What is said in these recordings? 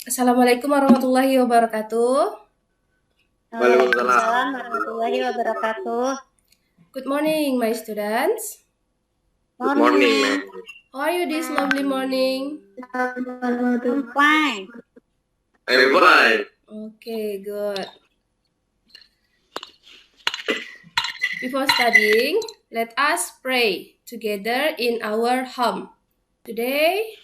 Assalamualaikum warahmatullahi wabarakatuh. Waalaikumsalam warahmatullahi wabarakatuh. Good morning, my students. Good morning, ma'am. How are you this lovely morning? I'm fine. I'm fine. Okay, good. Before studying, let us pray together in our home. Today,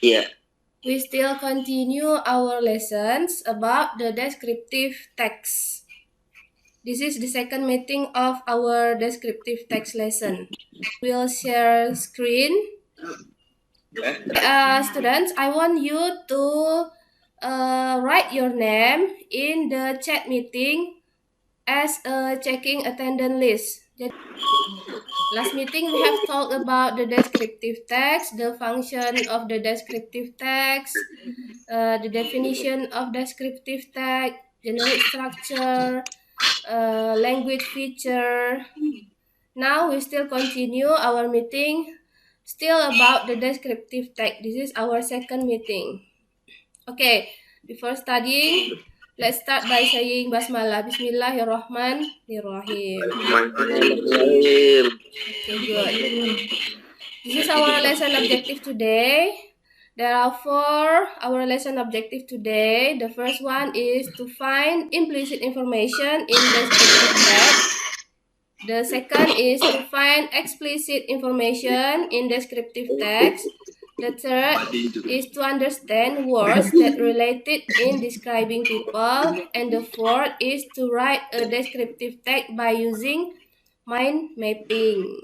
we still continue our lessons about the descriptive text. This is the second meeting of our descriptive text lesson. We'll share screen. Students, I want you to write your name in the chat meeting as a checking attendance list. Last meeting we have talked about the descriptive text, the function of the descriptive text, the definition of descriptive text, generic structure, language feature. Now we still continue our meeting still about the descriptive text. This is our second meeting. Okay, before studying, let's start by saying basmalah. Bismillahirrahmanirrahim. Okay, good. This is our lesson objective today. There are four our lesson objective today. The first one is to find implicit information in descriptive text. The second is to find explicit information in descriptive text. The third is to understand words that related in describing people. And the fourth is to write a descriptive text by using mind mapping.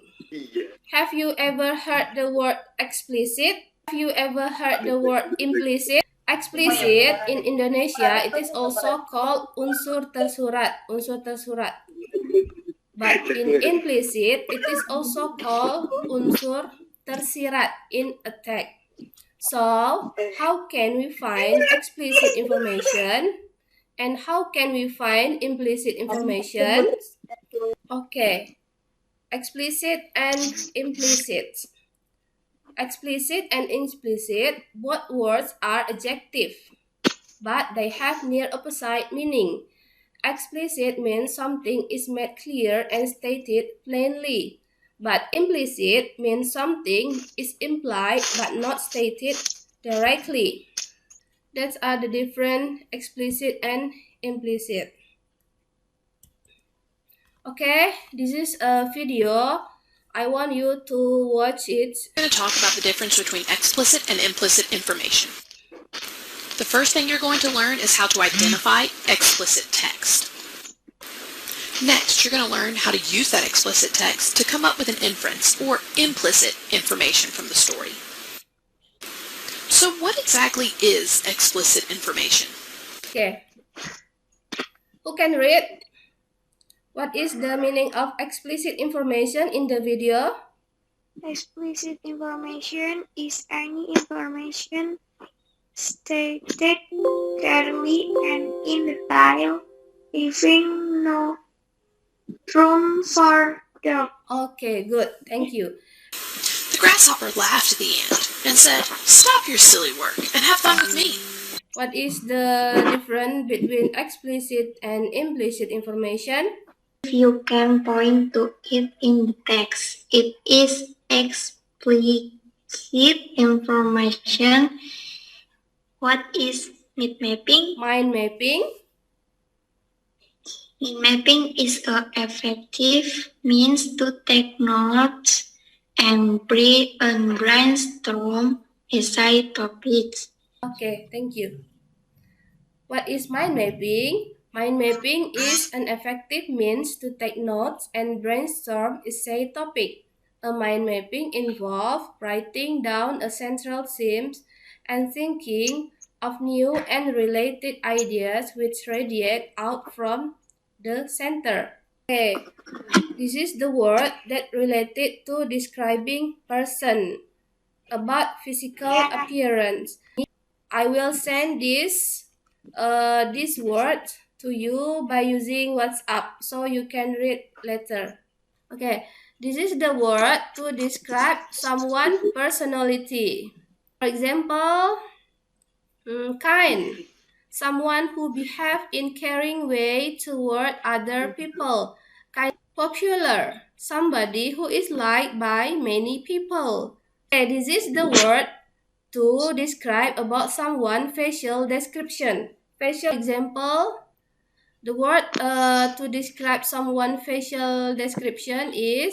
Have you ever heard the word explicit? Have you ever heard the word implicit? Explicit in Indonesia, it is also called unsur tersurat. Unsur tersurat. But in implicit, it is also called unsur tersirat in a text. So, how can we find explicit information? And how can we find implicit information? Okay, explicit and implicit. Explicit and implicit, both words are adjective, but they have near opposite meaning. Explicit means something is made clear and stated plainly, but implicit means something is implied but not stated directly. That are the different explicit and implicit. Okay, this is a video. I want you to watch it. We're going to talk about the difference between explicit and implicit information. The first thing you're going to learn is how to identify explicit text. Next, you're going to learn how to use that explicit text to come up with an inference or implicit information from the story. So what exactly is explicit information? Okay. Who can read? What is the meaning of explicit information in the video? Explicit information is any information stated clearly and in detail, leaving no room for doubt. Okay, good. Thank you. The grasshopper laughed at the ant and said, "Stop your silly work and have fun with me." What is the difference between explicit and implicit information? If you can point to it in the text, it is explicit information. What is mind mapping? Mind mapping. Mind mapping is an effective means to take notes and brainstorm essay topics. Okay, thank you. What is mind mapping? Mind mapping is an effective means to take notes and brainstorm essay topic. A mind mapping involves writing down a central theme and thinking of new and related ideas which radiate out from the center. Okay, this is the word that related to describing person about physical appearance. I will send this word to you by using WhatsApp so you can read later. Okay, this is the word to describe someone's personality. For example, kind. someone who behave in caring way toward other people. Popular, somebody who is liked by many people. Okay, this is the word to describe about someone facial description. Facial example, the word to describe someone facial description is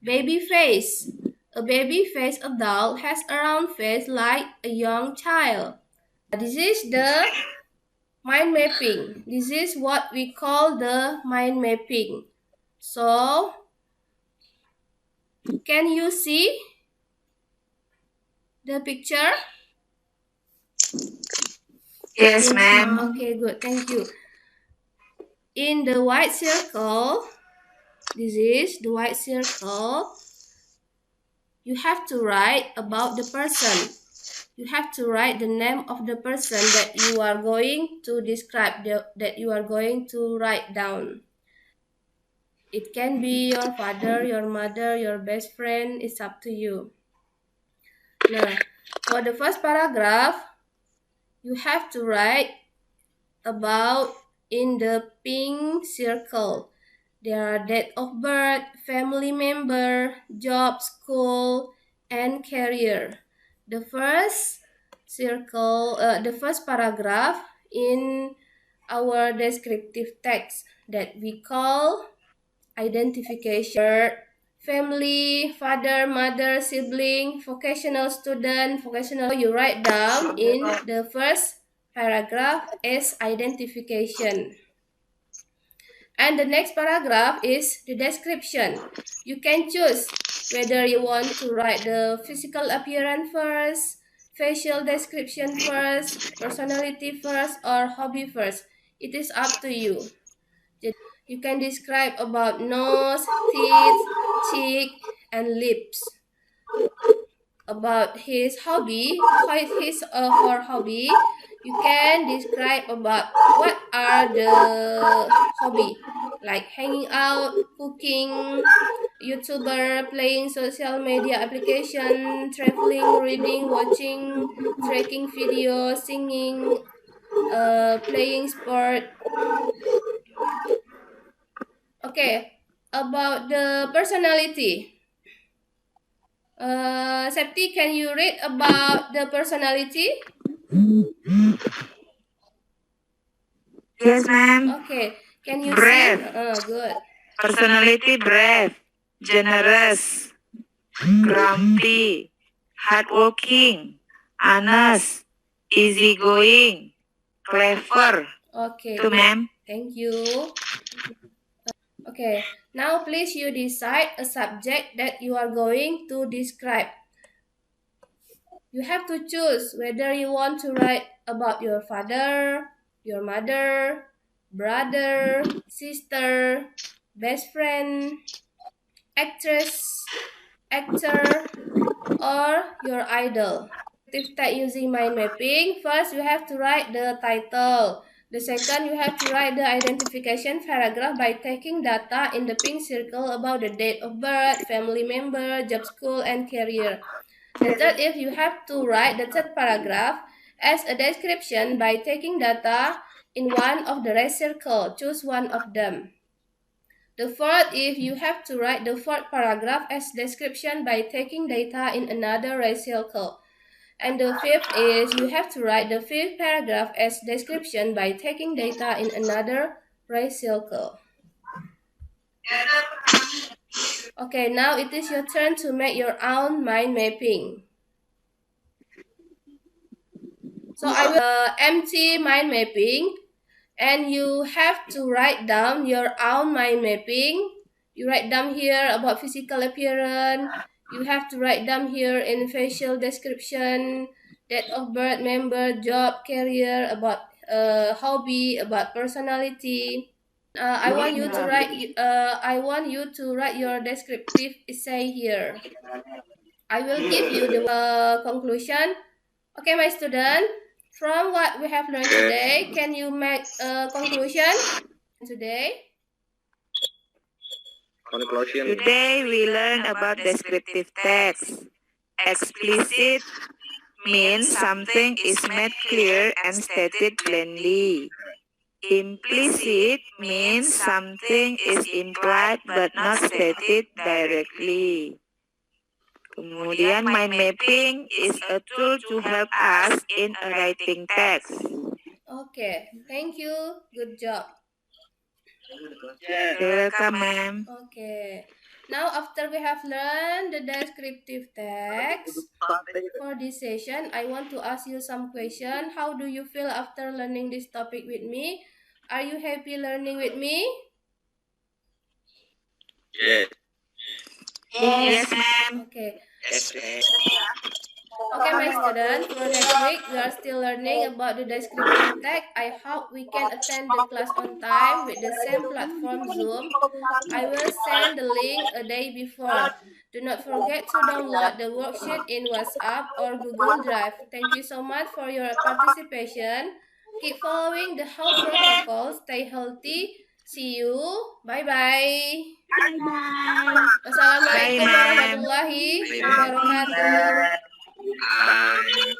baby face. A baby face adult has a round face like a young child. This is the mind mapping. This is what we call the mind mapping. So, can you see the picture? Yes, ma'am. Okay, good. Thank you. In the white circle, this is the white circle. You have to write about the person. You have to write the name of the person that you are going to describe, that you are going to write down. It can be your father, your mother, your best friend. It's up to you. Now, for the first paragraph, you have to write about in the pink circle. There are date of birth, family member, job, school, and career. The first circle, the first paragraph in our descriptive text that we call identification, family, father, mother, sibling, vocational student, vocational. You write down in the first paragraph as identification. And the next paragraph is the description. You can choose whether you want to write the physical appearance first, facial description first, personality first, or hobby first. It is up to you. You can describe about nose, teeth, cheek, and lips. About his hobby, his or her hobby, you can describe about what are the hobby, like hanging out, cooking, YouTuber, playing social media application, traveling, reading, watching, tracking video, singing, playing sport. Okay, about the personality. Septi, can you read about the personality? Yes, ma'am. Okay, can you Brave. see? Good. Personality brave, generous, grumpy, hardworking, honest, easygoing, clever. Okay, To ma'am. thank you. Okay, now please you decide a subject that you are going to describe. You have to choose whether you want to write about your father, your mother, brother, sister, best friend, actress, actor, or your idol. Type using mind mapping. First, you have to write the title. The second, you have to write the identification paragraph by taking data in the pink circle about the date of birth, family member, job, school, and career. The third, if you have to write the third paragraph as a description by taking data in one of the red circle. Choose one of them. The fourth, if you have to write the fourth paragraph as description by taking data in another red circle. And the fifth is you have to write the fifth paragraph as description by taking data in another red circle. Okay, now it is your turn to make your own mind mapping. So I will empty mind mapping, and you have to write down your own mind mapping. You write down here about physical appearance. You have to write down here in facial description, date of birth, member, job, career, about hobby, about personality. I want you to write. I want you to write your descriptive essay here. I will give you the conclusion. Okay, my student. From what we have learned today, can you make a conclusion today? Conclusion. Today we learn about descriptive text. Explicit means something is made clear and stated plainly. Implicit means something is implied but not stated directly. Kemudian mind mapping is a tool to help us in a writing text. Okay, thank you. Good job. You're welcome, ma'am. Okay. Now after we have learned the descriptive text for this session, I want to ask you some question. How do you feel after learning this topic with me? Are you happy learning with me? Yes. Yes, ma'am. Okay. Yes, ma'am. Okay, my students, for next week, we are still learning about the descriptive text. I hope we can attend the class on time with the same platform Zoom. I will send the link a day before. Do not forget to download the worksheet in WhatsApp or Google Drive. Thank you so much for your participation. Keep following the health protocol. Stay healthy. See you. Bye-bye. Bye-bye. Wassalamualaikum Bye, ma'am. warahmatullahi wabarakatuh. Bye.